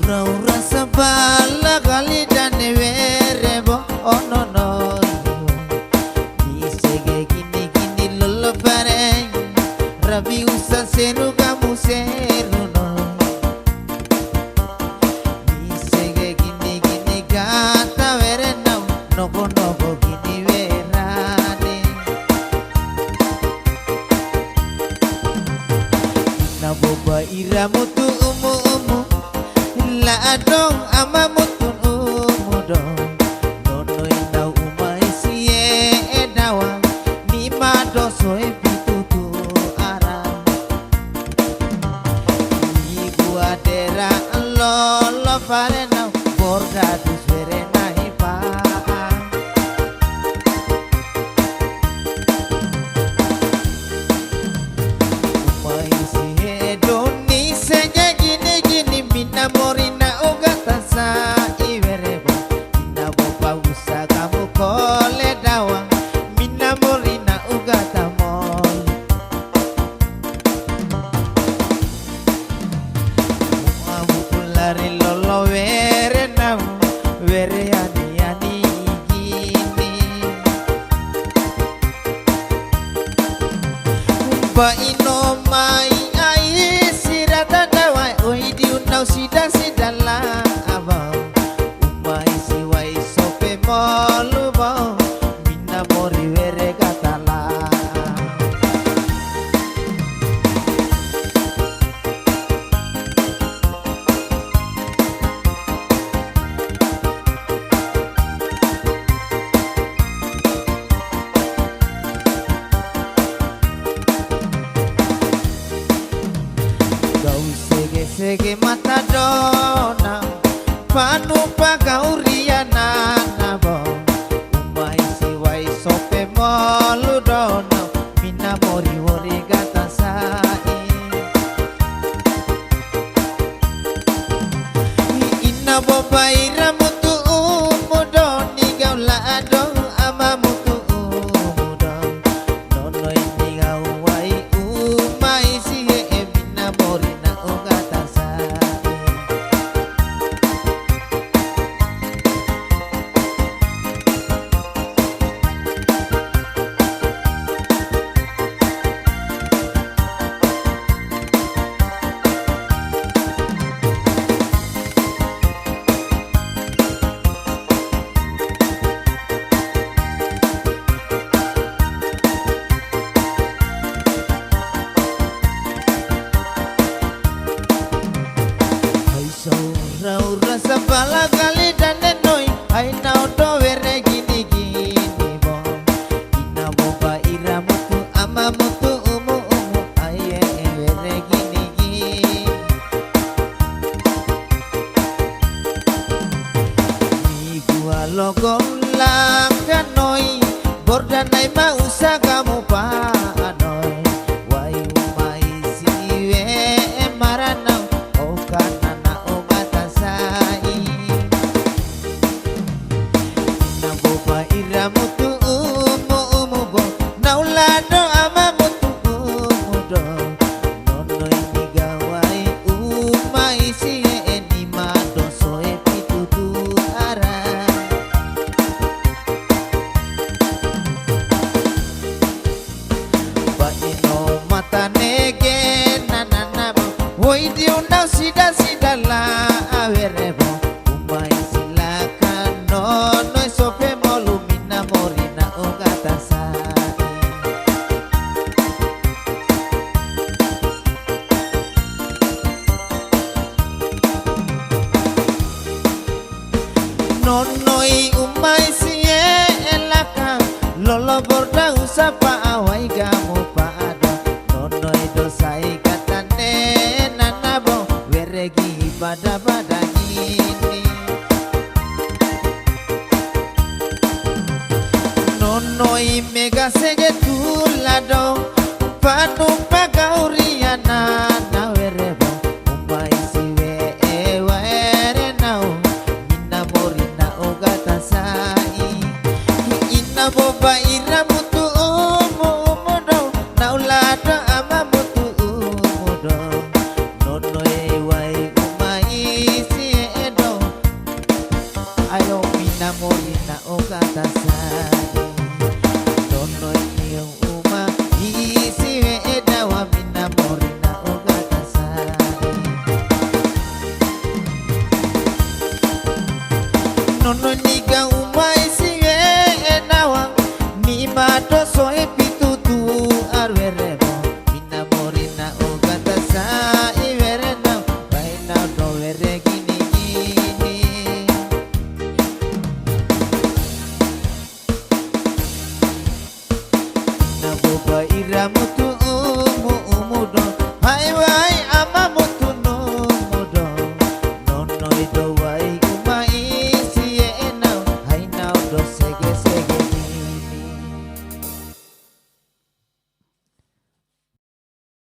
Ura sabala kali dane verebo oh no no Nisege gini gini lolo pare Rabi usa seru kamu seru no Nisege gini gini kata vere nam Nopo nopo gini verane Naboba iramu tu umu umu La adong ama mutun umudong Nono indau umai siye edawa Nima doso epitutu arang Ibu adera lolo parenau Borga dus verena ipaan Umai siye edoni sege gini gini Mina morina ugatasa iverebo Mina boba usa kamu kole dawa Mina morina ugatamol Muamu kulari lolo vere nam Vere yani yani gini Ba ino mai ai sirata dawa Oi diunau sida la abang Umai siwai sope molu bang Mina mori vere katala Kau sege mata dona Panu pagauriana nabo Umai siwai sope molu dona Mina mori wori gata sai Ina boba iramu tu umudoni Gaula adong amamu tu umudon Nono ini gawai umai sihe Mina mori na ugata sai Ura sabala kali dane noi Ai nau do vere gini gini bo Ina boba iramu tu amamu tu umu umu Ai vere gini gini Ni gua logom langka noi Borda nai ma usa kamu pa noi Wai umai siwe maranau Oh kana iramu tu umu umu bo Naulado amamu tu umu do Nono ini gawai umai siye Enima doso epitutu arang Ba ino mata nege nanana bo Woi diundang sida la awerebo Umai silakan nono sope molu Mina morina ugata sai Nonoi umai siye elaka Lolo borda usapa awai gamu pa ado Nonoi dosai katane nanabo Veregi pada gini Nonoi mega sege tulado Panu